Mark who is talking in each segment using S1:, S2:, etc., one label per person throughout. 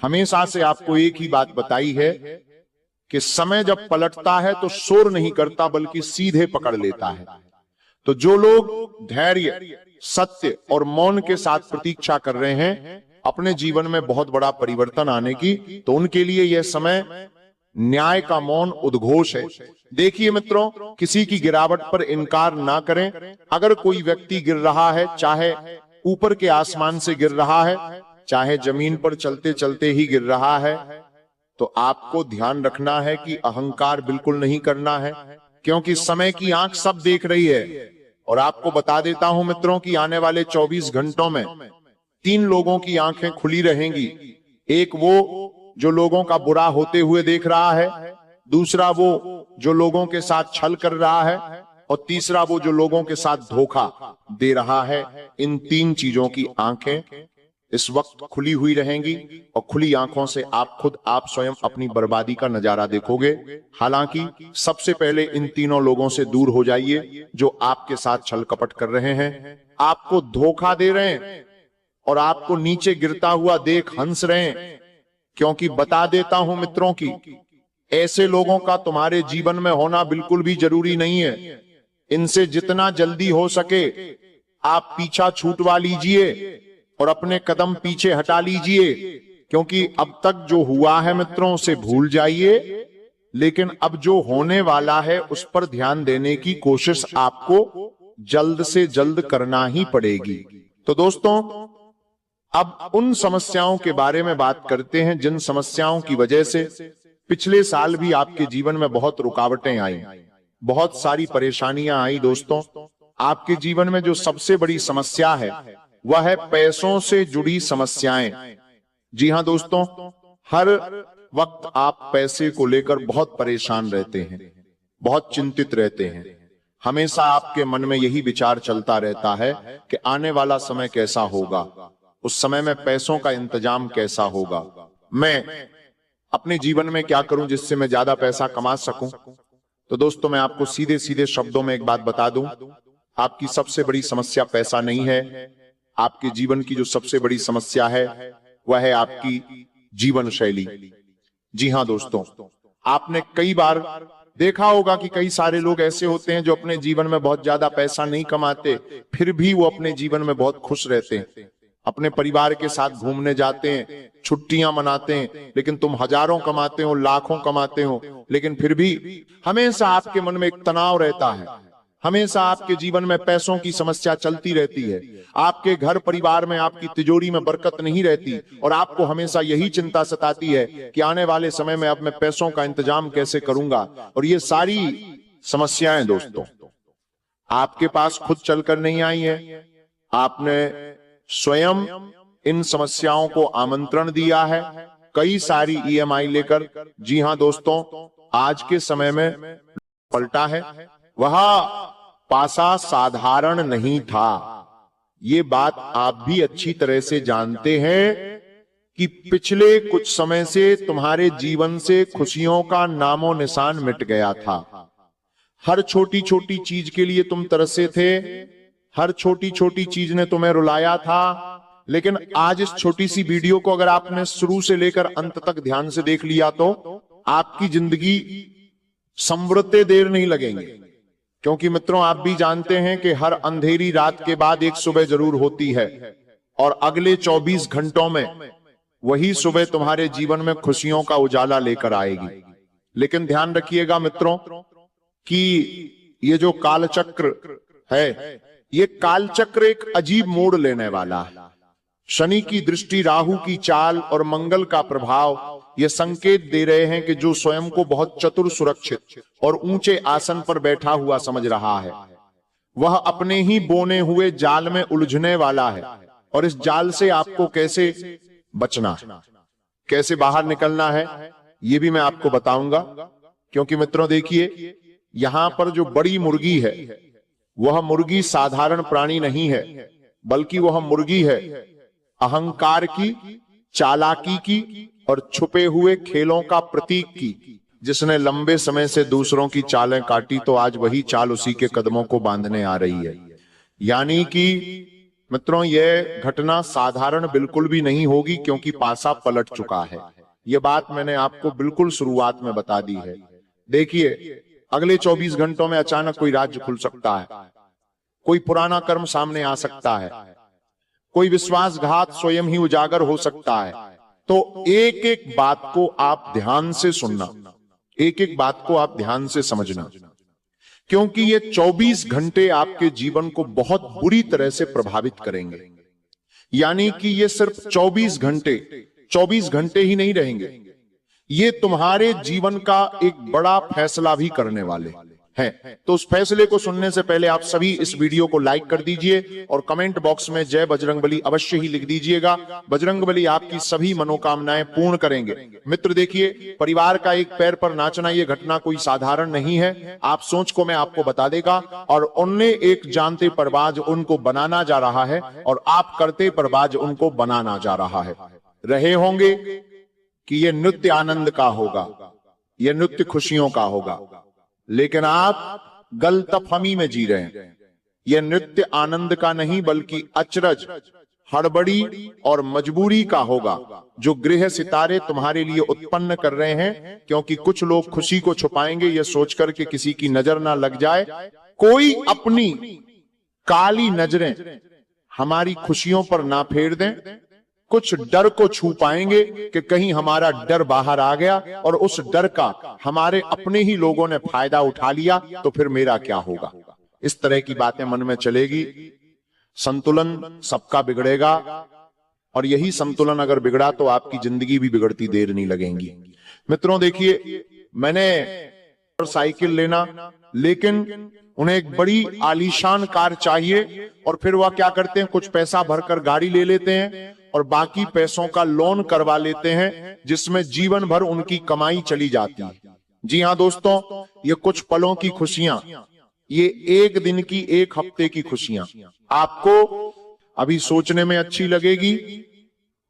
S1: हमेशा से आपको एक ही बात बताई है कि समय जब पलटता है तो शोर नहीं करता बल्कि सीधे पकड़ लेता है। तो जो लोग धैर्य, सत्य और मौन के साथ प्रतीक्षा कर रहे हैं अपने जीवन में बहुत बड़ा परिवर्तन आने की, तो उनके लिए यह समय न्याय का मौन उद्घोष है। देखिए मित्रों, किसी की गिरावट पर इनकार ना करें। अगर कोई व्यक्ति गिर रहा है, चाहे ऊपर के आसमान से गिर रहा है, चाहे जमीन पर चलते चलते ही गिर रहा है, तो आपको ध्यान रखना है कि अहंकार बिल्कुल नहीं करना है, क्योंकि समय की आंख सब देख रही है। और आपको बता देता हूं मित्रों कि आने वाले 24 घंटों में 3 लोगों की आंखें खुली रहेंगी। एक वो जो लोगों का बुरा होते हुए देख रहा है, दूसरा वो जो लोगों के साथ छल कर रहा है, और तीसरा वो जो लोगों के साथ धोखा दे रहा है। इन 3 चीजों की आंखें इस वक्त खुली हुई रहेंगी, और खुली आंखों से आप स्वयं अपनी बर्बादी का नजारा देखोगे। हालांकि सबसे पहले इन तीनों लोगों से दूर हो जाइए जो आपके साथ छल कपट कर रहे हैं, आपको धोखा दे रहे हैं और आपको नीचे गिरता हुआ देख हंस रहे हैं। क्योंकि बता देता हूं मित्रों की ऐसे लोगों का तुम्हारे जीवन में होना बिल्कुल भी जरूरी नहीं है। इनसे जितना जल्दी हो सके आप पीछा छूटवा लीजिए और अपने कदम पीछे हटा लीजिए, क्योंकि अब तक जो हुआ है मित्रों उसे भूल जाइए, लेकिन अब जो होने वाला है उस पर ध्यान देने की कोशिश आपको जल्द से जल्द करना ही पड़ेगी। तो दोस्तों, अब उन समस्याओं के बारे में बात करते हैं जिन समस्याओं की वजह से पिछले साल भी आपके जीवन में बहुत रुकावटें आई, बहुत सारी परेशानियां आई। दोस्तों, आपके जीवन में जो सबसे बड़ी समस्या है वह है पैसों से जुड़ी समस्याएं। जी हां दोस्तों, हर वक्त आप पैसे को लेकर बहुत परेशान रहते हैं, बहुत चिंतित रहते हैं। हमेशा आपके मन में यही विचार चलता रहता है कि आने वाला समय कैसा होगा, उस समय में पैसों का इंतजाम कैसा होगा, मैं अपने जीवन में क्या करूं जिससे मैं ज्यादा पैसा कमा सकूं। तो दोस्तों, मैं आपको सीधे सीधे शब्दों में एक बात बता दूं, आपकी सबसे बड़ी समस्या पैसा नहीं है। आपके जीवन की जो सबसे बड़ी समस्या है वह है आपकी जीवन शैली। जी हां दोस्तों, आपने कई बार देखा होगा कि कई सारे लोग ऐसे होते हैं जो अपने जीवन में बहुत ज्यादा पैसा नहीं कमाते, फिर भी वो अपने जीवन में बहुत खुश रहते हैं, अपने परिवार के साथ घूमने जाते हैं, छुट्टियां मनाते हैं। लेकिन तुम हजारों कमाते हो, लाखों कमाते हो, लेकिन फिर भी हमेशा आपके मन में एक तनाव रहता है, हमेशा आपके जीवन में पैसों की समस्या चलती रहती है। आपके घर परिवार में आपकी तिजोरी में बरकत नहीं रहती और आपको हमेशा यही चिंता सताती है कि आने वाले समय में अब मैं पैसों का इंतजाम कैसे करूंगा। और ये सारी समस्याएं दोस्तों आपके पास खुद चलकर नहीं आई है, आपने स्वयं इन समस्याओं को आमंत्रण दिया है कई सारी ईएमआई लेकर। जी हां दोस्तों, आज के समय में पलटा है, वह पासा साधारण नहीं था। ये बात आप भी अच्छी तरह से जानते हैं कि पिछले कुछ समय से तुम्हारे जीवन से खुशियों का नामो निशान मिट गया था। हर छोटी छोटी चीज के लिए तुम तरसे थे, हर छोटी छोटी चीज ने तुम्हें रुलाया था। लेकिन आज इस छोटी सी वीडियो को अगर आपने शुरू से लेकर अंत तक ध्यान से देख लिया तो आपकी जिंदगी संवरते देर नहीं लगेंगे। क्योंकि मित्रों, आप भी जानते हैं कि हर अंधेरी रात के बाद एक सुबह जरूर होती है, और अगले 24 घंटों में वही सुबह तुम्हारे जीवन में खुशियों का उजाला लेकर आएगी। लेकिन ध्यान रखिएगा मित्रों कि ये जो कालचक्र है, ये कालचक्र एक अजीब मोड़ लेने वाला है। शनि की दृष्टि, राहु की चाल और मंगल का प्रभाव ये संकेत दे रहे हैं कि जो स्वयं को बहुत चतुर, सुरक्षित और ऊंचे आसन पर बैठा हुआ समझ रहा है, वह अपने ही बोने हुए जाल में उलझने वाला है। और इस जाल से आपको कैसे बचना है, कैसे बाहर निकलना है, ये भी मैं आपको बताऊंगा। क्योंकि मित्रों देखिए, यहां पर जो बड़ी मुर्गी है वह मुर्गी साधारण प्राणी नहीं है, बल्कि वह मुर्गी है अहंकार की, चालाकी की और छुपे हुए खेलों का प्रतीक की, जिसने लंबे समय से दूसरों की चालें काटी तो आज वही चाल उसी के कदमों को बांधने आ रही है। यानी कि मित्रों, यह घटना साधारण बिल्कुल भी नहीं होगी, क्योंकि पासा पलट चुका है। यह बात मैंने आपको बिल्कुल शुरुआत में बता दी है। देखिए, अगले 24 घंटों में अचानक कोई राज्य खुल सकता है, कोई पुराना कर्म सामने आ सकता है, कोई विश्वासघात स्वयं ही उजागर हो सकता है। तो एक एक बात को आप ध्यान से सुनना, एक एक बात को आप ध्यान से समझना, क्योंकि ये 24 घंटे आपके जीवन को बहुत बुरी तरह से प्रभावित करेंगे। यानी कि ये सिर्फ 24 घंटे ही नहीं रहेंगे, ये तुम्हारे जीवन का एक बड़ा फैसला भी करने वाले हैं। तो उस फैसले को सुनने से पहले आप सभी इस वीडियो को लाइक कर दीजिए और कमेंट बॉक्स में जय बजरंगबली अवश्य ही लिख दीजिएगा। बजरंगबली आपकी सभी मनोकामनाएं पूर्ण करेंगे। मित्र देखिए, परिवार का एक पैर पर नाचना, यह घटना कोई साधारण नहीं है। आप सोच को मैं आपको बता देगा, और उनने एक जानते परवाज उनको बनाना जा रहा है, और आप करते परवाज उनको बनाना जा रहा है। रहे होंगे कि यह नृत्य आनंद का होगा, यह नृत्य खुशियों का होगा, लेकिन आप गलतफहमी में जी रहे हैं। यह नृत्य आनंद का नहीं, बल्कि अचरज, हड़बड़ी और मजबूरी का होगा, जो गृह सितारे तुम्हारे लिए उत्पन्न कर रहे हैं। क्योंकि कुछ लोग खुशी को छुपाएंगे यह सोचकर कि किसी की नजर ना लग जाए। कोई अपनी काली नजरें हमारी खुशियों पर ना फेर दें। कुछ डर को छू पाएंगे कि कहीं हमारा डर बाहर आ गया और उस डर का हमारे अपने ही लोगों ने फायदा उठा लिया, तो फिर मेरा क्या होगा। इस तरह की बातें मन में चलेगी। संतुलन सबका बिगड़ेगा, और यही संतुलन अगर बिगड़ा तो आपकी जिंदगी भी बिगड़ती देर नहीं लगेगी। मित्रों देखिए, मैंने साइकिल लेना, लेकिन उन्हें एक बड़ी आलीशान कार चाहिए, और फिर वह क्या करते हैं, कुछ पैसा भरकर गाड़ी ले लेते हैं और बाकी पैसों का लोन करवा लेते हैं, जिसमें जीवन भर उनकी कमाई चली जाती है। जी हां दोस्तों, ये कुछ पलों की खुशियां, ये एक दिन की, एक हफ्ते की खुशियां आपको अभी सोचने में अच्छी लगेगी,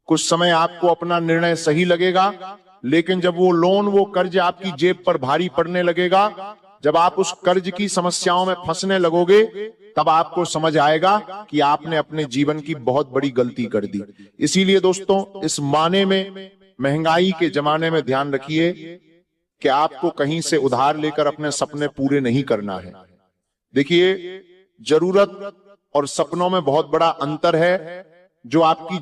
S1: कुछ समय आपको अपना निर्णय सही लगेगा, लेकिन जब वो लोन, वो कर्ज आपकी जेब पर भारी पड़ने लगेगा, जब आप उस कर्ज की समस्याओं में फंसने लगोगे, तब आपको समझ आएगा कि आपने अपने जीवन की बहुत बड़ी गलती कर दी। इसीलिए दोस्तों, इस माने में, महंगाई के जमाने में ध्यान रखिए कि आपको कहीं से उधार लेकर अपने सपने पूरे नहीं करना है। देखिए, जरूरत और सपनों में बहुत बड़ा अंतर है। जो आपकी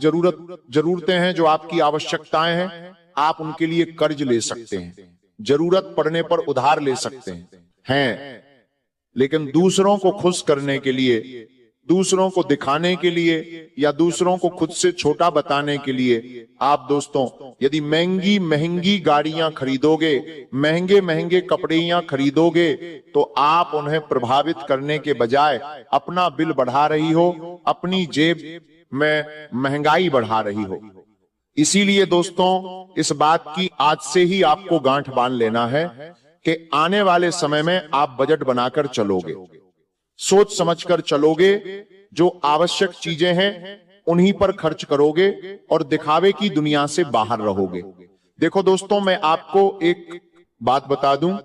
S1: जरूरतें हैं, जो आपकी आवश्यकताएं हैं, आप उनके लिए कर्ज ले सकते हैं, जरूरत पड़ने पर उधार ले सकते हैं, लेकिन दूसरों को खुश करने के लिए, दूसरों को दिखाने के लिए, या दूसरों को खुद से छोटा बताने के लिए आप दोस्तों यदि महंगी महंगी गाड़ियां खरीदोगे, महंगे महंगे कपड़ियां खरीदोगे, तो आप उन्हें प्रभावित करने के बजाय अपना बिल बढ़ा रही हो, अपनी जेब में महंगाई बढ़ा रही हो। इसीलिए दोस्तों, इस बात की आज से ही आपको गांठ बांध लेना है कि आने वाले समय में आप बजट बनाकर चलोगे, सोच समझकर चलोगे, जो आवश्यक चीजें हैं उन्हीं पर खर्च करोगे और दिखावे की दुनिया से बाहर रहोगे। देखो दोस्तों, मैं आपको एक बात बता दूं,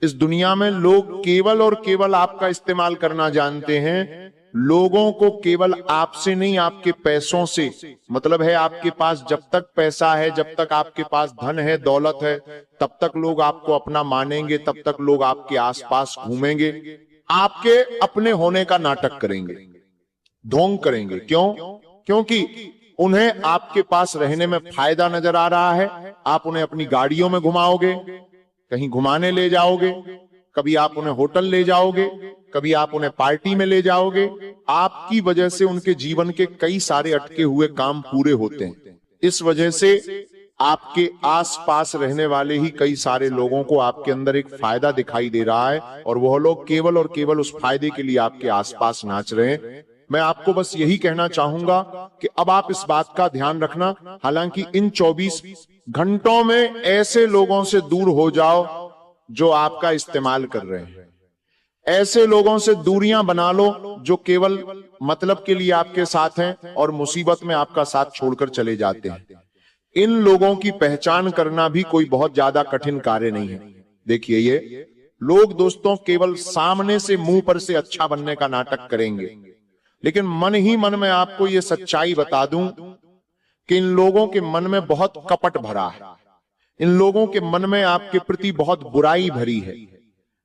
S1: इस दुनिया में लोग केवल और केवल आपका इस्तेमाल करना जानते हैं। लोगों को केवल आपसे नहीं, आपके पैसों से मतलब है। आपके पास जब तक पैसा है, जब तक आपके पास धन है, दौलत है, तब तक लोग आपको अपना मानेंगे, तब तक लोग आपके आसपास घूमेंगे, आपके अपने होने का नाटक करेंगे, ढोंग करेंगे। क्यों? क्योंकि उन्हें आपके पास रहने में फायदा नजर आ रहा है। आप उन्हें अपनी गाड़ियों में घुमाओगे, कहीं घुमाने ले जाओगे, कभी आप उन्हें होटल ले जाओगे, कभी आप उन्हें पार्टी में ले जाओगे। आपकी वजह से उनके जीवन के कई सारे अटके हुए काम पूरे होते हैं। इस वजह से आपके आसपास रहने वाले ही कई सारे लोगों को आपके अंदर एक फायदा दिखाई दे रहा है, और वह लोग केवल और केवल उस फायदे के लिए आपके आसपास नाच रहे हैं। मैं आपको बस यही कहना चाहूंगा कि अब आप इस बात का ध्यान रखना। हालांकि इन 24 घंटों में ऐसे लोगों से दूर हो जाओ जो आपका इस्तेमाल कर रहे हैं। ऐसे लोगों से दूरियां बना लो जो केवल मतलब के लिए आपके साथ हैं और मुसीबत में आपका साथ छोड़कर चले जाते हैं। इन लोगों की पहचान करना भी कोई बहुत ज्यादा कठिन कार्य नहीं है। देखिए, ये लोग दोस्तों केवल सामने से मुंह पर से अच्छा बनने का नाटक करेंगे, लेकिन मन ही मन में आपको ये सच्चाई बता दूं कि इन लोगों के मन में बहुत कपट भरा है, इन लोगों के मन में आपके प्रति बहुत बुराई भरी है।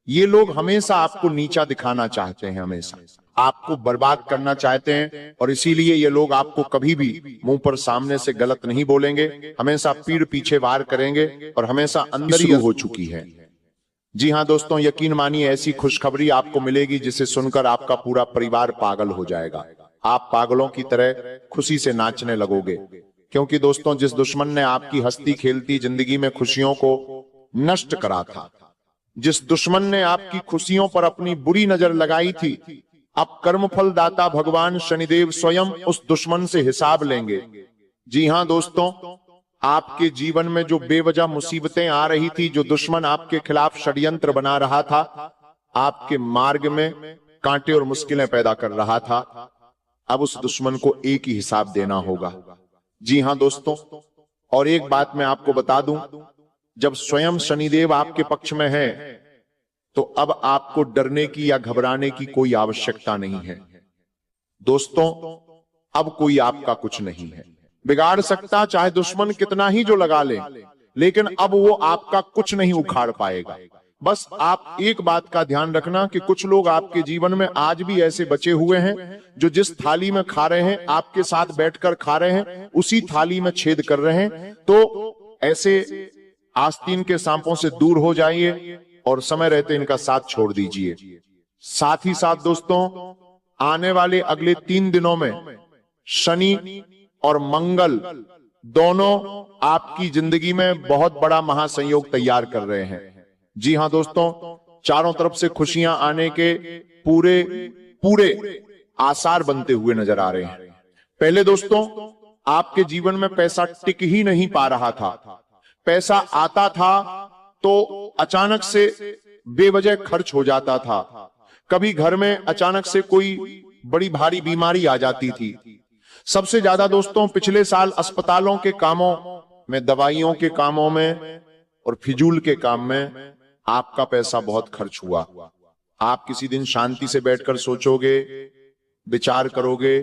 S1: ये लोग हमेशा आपको नीचा दिखाना चाहते हैं, हमेशा आपको बर्बाद करना चाहते हैं, और इसीलिए ये लोग आपको कभी भी मुंह पर सामने से गलत नहीं बोलेंगे, हमेशा पीठ पीछे वार करेंगे, और हमेशा अंदर ही हो चुकी है। जी हां दोस्तों, यकीन मानिए ऐसी खुशखबरी आपको मिलेगी जिसे सुनकर आपका पूरा परिवार पागल हो जाएगा। आप पागलों की तरह खुशी से नाचने लगोगे, क्योंकि दोस्तों जिस दुश्मन ने आपकी हंसती खेलती जिंदगी में खुशियों को नष्ट करा था, जिस दुश्मन ने आपकी खुशियों पर अपनी बुरी नजर लगाई थी, अब कर्मफल दाता भगवान शनिदेव स्वयं उस दुश्मन से हिसाब लेंगे। जी हां दोस्तों, आपके जीवन में जो बेवजह मुसीबतें आ रही थी, जो दुश्मन आपके खिलाफ षड्यंत्र बना रहा था, आपके मार्ग में कांटे और मुश्किलें पैदा कर रहा था, अब उस दुश्मन को एक ही हिसाब देना होगा। जी हां दोस्तों, और एक बात मैं आपको बता दूं, जब स्वयं शनिदेव आपके पक्ष में है तो अब आपको डरने की या घबराने की कोई आवश्यकता नहीं है। दोस्तों, अब कोई आपका कुछ नहीं है बिगाड़ सकता, चाहे दुश्मन कितना ही जो लगा ले, लेकिन अब वो आपका कुछ नहीं उखाड़ पाएगा। बस आप एक बात का ध्यान रखना कि कुछ लोग आपके जीवन में आज भी ऐसे बचे हुए हैं जो जिस थाली में खा रहे हैं, आपके साथ बैठकर खा रहे हैं, उसी थाली में छेद कर रहे हैं। तो ऐसे आस्तीन के सांपों से दूर हो जाइए और समय रहते इनका साथ छोड़ दीजिए। साथ ही साथ दोस्तों, आने वाले अगले 3 दिनों में शनि और मंगल दोनों आपकी जिंदगी में बहुत बड़ा महासंयोग तैयार कर रहे हैं। जी हां दोस्तों, चारों तरफ से खुशियां आने के पूरे पूरे आसार बनते हुए नजर आ रहे हैं। पहले दोस्तों, आपके जीवन में पैसा टिक ही नहीं पा रहा था। पैसा आता था तो अचानक से बेवजह खर्च हो जाता था। कभी घर में अचानक से कोई बड़ी भारी बीमारी आ जाती थी। सबसे ज्यादा दोस्तों पिछले साल अस्पतालों के कामों में, दवाइयों के कामों में और फिजूल के काम में आपका पैसा बहुत खर्च हुआ। आप किसी दिन शांति से बैठकर सोचोगे, विचार करोगे,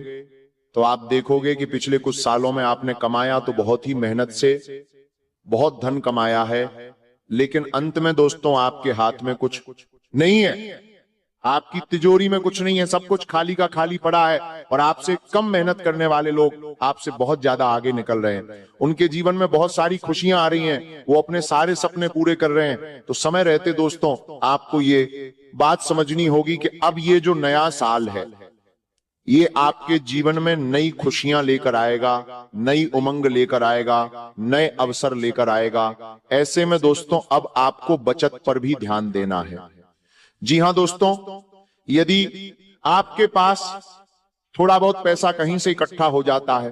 S1: तो आप देखोगे कि पिछले कुछ सालों में आपने कमाया तो बहुत ही मेहनत से बहुत धन कमाया है, लेकिन अंत में दोस्तों आपके हाथ में कुछ नहीं है, आपकी तिजोरी में कुछ नहीं है, सब कुछ खाली का खाली पड़ा है। और आपसे कम मेहनत करने वाले लोग आपसे बहुत ज्यादा आगे निकल रहे हैं, उनके जीवन में बहुत सारी खुशियां आ रही हैं, वो अपने सारे सपने पूरे कर रहे हैं। तो समय रहते दोस्तों आपको ये बात समझनी होगी कि अब ये जो नया साल है, ये आपके जीवन में नई खुशियां लेकर आएगा, नई उमंग लेकर आएगा, नए अवसर लेकर आएगा। ऐसे में दोस्तों अब आपको बचत पर भी ध्यान देना है। जी हां दोस्तों, यदि आपके पास थोड़ा बहुत पैसा कहीं से इकट्ठा हो जाता है,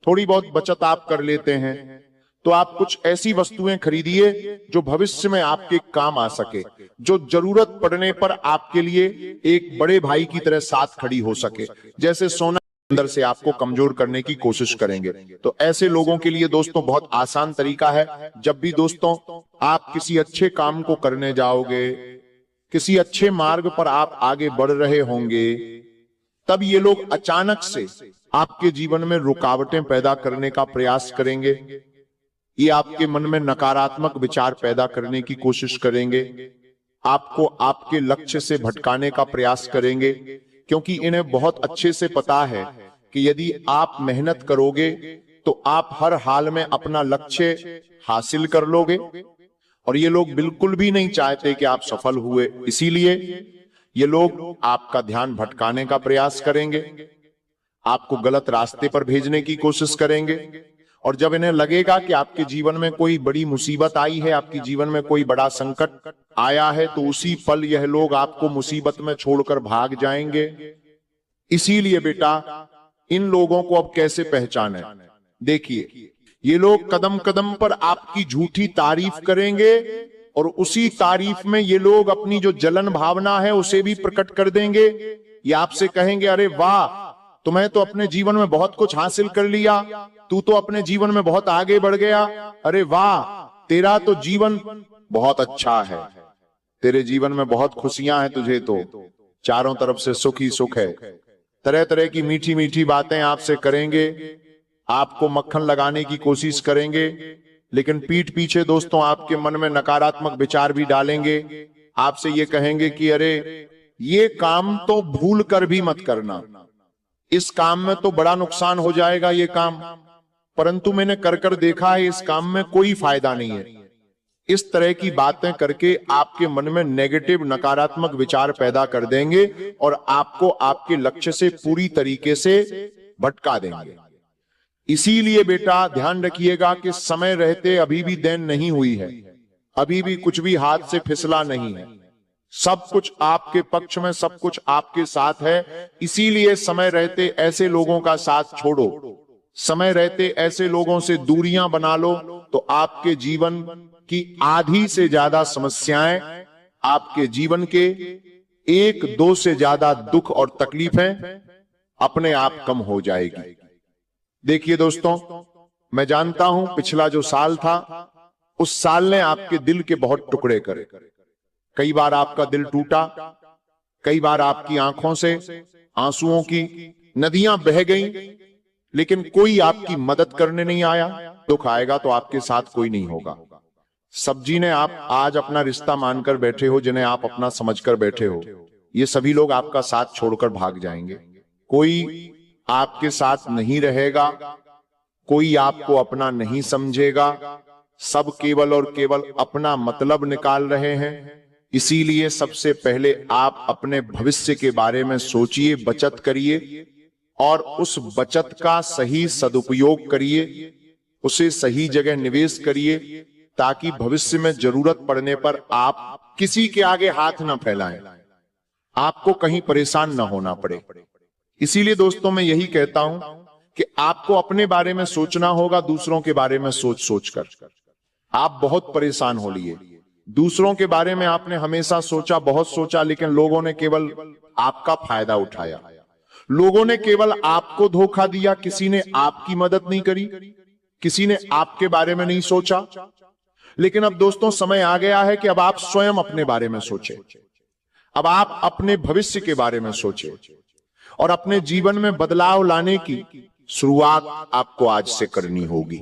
S1: थोड़ी बहुत बचत आप कर लेते हैं, तो आप कुछ ऐसी वस्तुएं खरीदिए जो भविष्य में आपके काम आ सके, जो जरूरत पड़ने पर आपके लिए एक बड़े भाई की तरह साथ खड़ी हो सके। जैसे सोना अंदर से आपको कमजोर करने की कोशिश करेंगे, तो ऐसे लोगों के लिए दोस्तों बहुत आसान तरीका है। जब भी दोस्तों आप किसी अच्छे काम को करने जाओगे, किसी अच्छे मार्ग पर आप आगे बढ़ रहे होंगे, तब ये लोग अचानक से आपके जीवन में रुकावटें पैदा करने का प्रयास करेंगे। ये आपके मन में नकारात्मक विचार पैदा करने की कोशिश करेंगे, आपको आपके लक्ष्य से भटकाने का प्रयास करेंगे, क्योंकि इन्हें बहुत अच्छे से पता है कि यदि आप मेहनत करोगे तो आप हर हाल में अपना लक्ष्य हासिल कर लोगे। और ये लोग बिल्कुल भी नहीं चाहते कि आप सफल हुए, इसीलिए ये लोग आपका ध्यान भटकाने का प्रयास करेंगे, आपको गलत रास्ते पर भेजने की कोशिश करेंगे। और जब इन्हें लगेगा कि आपके जीवन में कोई बड़ी मुसीबत आई है, आपके जीवन में कोई बड़ा संकट आया है, तो उसी पल यह लोग आपको मुसीबत में छोड़कर भाग जाएंगे। इसीलिए बेटा, इन लोगों को अब कैसे पहचाने? देखिए, ये लोग कदम कदम पर आपकी झूठी तारीफ करेंगे और उसी तारीफ में ये लोग अपनी जो जलन भावना है उसे भी प्रकट कर देंगे। ये आपसे कहेंगे, अरे वाह, तुम्हें तो अपने जीवन में बहुत कुछ हासिल कर लिया, तू तो अपने जीवन में बहुत आगे बढ़ गया, अरे वाह, तेरा तो जीवन बहुत अच्छा है, तेरे जीवन में बहुत खुशियां हैं, तुझे तो चारों तरफ से सुख ही सुख है, तरह तरह की मीठी मीठी बातें आपसे करेंगे, आपको मक्खन लगाने की कोशिश करेंगे, लेकिन पीठ पीछे दोस्तों आपके मन में नकारात्मक विचार भी डालेंगे। आपसे ये कहेंगे कि अरे ये काम तो भूल कर भी मत करना, इस काम में तो बड़ा नुकसान हो जाएगा ये काम, परंतु मैंने कर कर देखा है इस काम में कोई फायदा नहीं है। इस तरह की बातें करके आपके मन में नेगेटिव नकारात्मक विचार पैदा कर देंगे और आपको आपके लक्ष्य से पूरी तरीके से भटका देंगे। इसीलिए बेटा ध्यान रखिएगा कि समय रहते अभी भी देन नहीं हुई है, अभी भी कुछ भी हाथ से फिसला नहीं है, सब कुछ आपके पक्ष में, सब कुछ आपके साथ है। इसीलिए समय रहते ऐसे लोगों का साथ छोड़ो, समय रहते ऐसे लोगों से दूरियां बना लो, तो आपके जीवन की आधी से ज्यादा समस्याएं, आपके जीवन के 1-2 से ज्यादा दुख और तकलीफें अपने आप कम हो जाएगी। देखिए दोस्तों, मैं जानता हूं पिछला जो साल था उस साल ने आपके दिल के बहुत टुकड़े करे। कई बार आपका दिल टूटा, कई बार आपकी आंखों से आंसुओं की नदियां बह गईं, लेकिन कोई आपकी मदद करने नहीं आया। दुख आएगा तो आपके साथ कोई नहीं होगा। सब्जी ने आप आज अपना रिश्ता मानकर बैठे हो, जिन्हें आप अपना समझकर बैठे हो, ये सभी लोग आपका साथ छोड़कर भाग जाएंगे। कोई आपके साथ नहीं रहेगा, कोई आपको अपना नहीं समझेगा, सब केवल और केवल अपना मतलब निकाल रहे हैं। इसीलिए सबसे पहले आप अपने भविष्य के बारे में सोचिए, बचत करिए और उस बचत का सही सदुपयोग करिए, उसे सही जगह निवेश करिए, ताकि भविष्य में जरूरत पड़ने पर आप किसी के आगे हाथ न फैलाएं, आपको कहीं परेशान न होना पड़े। इसीलिए दोस्तों मैं यही कहता हूं कि आपको अपने बारे में सोचना होगा, दूसरों के बारे में सोच सोचकर आप बहुत परेशान हो लिए। दूसरों के बारे में आपने हमेशा सोचा, बहुत सोचा, लेकिन लोगों ने केवल आपका फायदा उठाया, लोगों ने केवल आपको धोखा दिया, किसी ने आपकी मदद नहीं करी, किसी ने आपके बारे में नहीं सोचा। लेकिन अब दोस्तों समय आ गया है कि अब आप स्वयं अपने बारे में सोचें, अब आप अपने भविष्य के बारे में सोचें और अपने जीवन में बदलाव लाने की शुरुआत आपको आज से करनी होगी,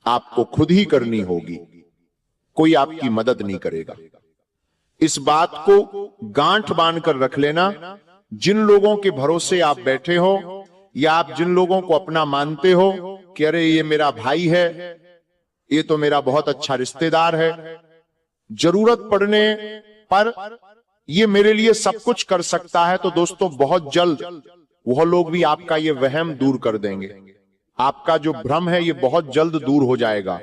S1: आपको खुद ही करनी होगी, कोई आपकी मदद नहीं करेगा। इस बात को गांठ बांधकर रख लेना। जिन लोगों के भरोसे आप बैठे हो या आप जिन लोगों को अपना मानते हो कि अरे ये मेरा भाई है, ये तो मेरा बहुत अच्छा रिश्तेदार है, जरूरत पड़ने पर ये मेरे लिए सब कुछ कर सकता है, तो दोस्तों बहुत जल्द वह लोग भी आपका ये वहम दूर कर देंगे, आपका जो भ्रम है ये बहुत जल्द दूर हो जाएगा।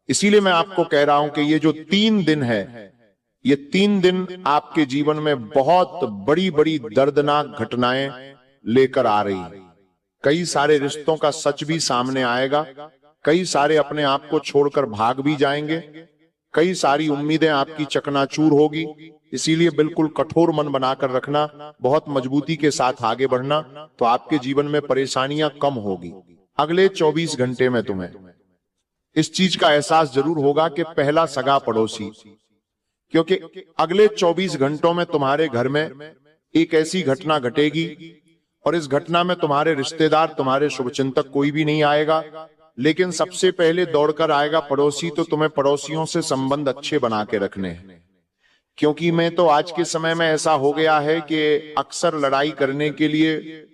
S1: इसीलिए मैं आपको कह रहा हूं कि ये जो 3 दिन है, ये 3 दिन आपके जीवन में बहुत बड़ी बड़ी दर्दनाक घटनाएं लेकर आ रही है। कई सारे रिश्तों का सच भी सामने आएगा, कई सारे अपने आप को छोड़कर भाग भी जाएंगे, कई सारी उम्मीदें आपकी चकनाचूर होगी। इसीलिए बिल्कुल कठोर मन बनाकर रखना, बहुत मजबूती के साथ आगे बढ़ना, तो आपके जीवन में परेशानियां कम होगी। अगले 24 घंटे में तुम्हें इस चीज का एहसास जरूर होगा कि पहला सगा पड़ोसी, क्योंकि अगले 24 घंटों में तुम्हारे घर में एक ऐसी घटना घटेगी और इस घटना में तुम्हारे रिश्तेदार, तुम्हारे शुभचिंतक कोई भी नहीं आएगा, लेकिन सबसे पहले दौड़कर आएगा पड़ोसी। तो तुम्हें पड़ोसियों से संबंध अच्छे बना के रखने हैं, क्योंकि मैं तो आज के समय में ऐसा हो गया है कि अक्सर लड़ाई करने के लिए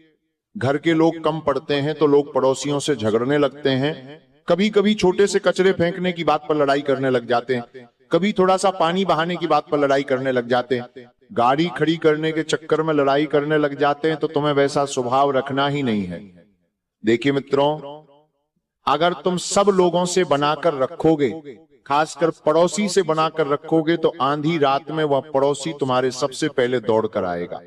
S1: घर के लोग कम पड़ते हैं तो लोग पड़ोसियों से झगड़ने लगते हैं। कभी कभी छोटे से कचरे फेंकने की बात पर लड़ाई करने लग जाते हैं, कभी थोड़ा सा पानी बहाने की बात पर लड़ाई करने लग जाते हैं, गाड़ी खड़ी करने के चक्कर में लड़ाई करने लग जाते हैं। तो तुम्हें वैसा स्वभाव रखना ही नहीं है। देखिए मित्रों, अगर तुम सब लोगों से बनाकर रखोगे, खासकर पड़ोसी से बनाकर रखोगे, तो आंधी रात में वह पड़ोसी तुम्हारे सबसे पहले दौड़ कर आएगा।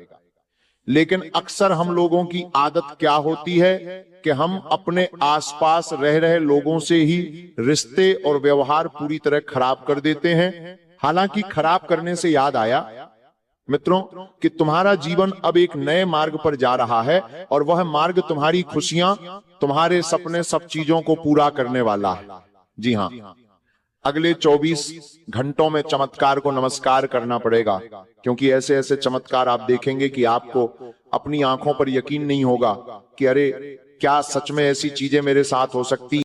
S1: लेकिन अक्सर हम लोगों की आदत क्या होती है कि हम अपने आसपास रह रहे लोगों से ही रिश्ते और व्यवहार पूरी तरह खराब कर देते हैं। हालांकि खराब करने से याद आया मित्रों कि तुम्हारा जीवन अब एक नए मार्ग पर जा रहा है और वह मार्ग तुम्हारी खुशियां, तुम्हारे सपने, सब चीजों को पूरा करने वाला है। जी हाँ, अगले 24 घंटों में चमत्कार को नमस्कार करना पड़ेगा, क्योंकि ऐसे ऐसे चमत्कार आप देखेंगे कि आपको अपनी आंखों पर यकीन नहीं होगा कि अरे क्या सच में ऐसी चीजें मेरे साथ हो सकती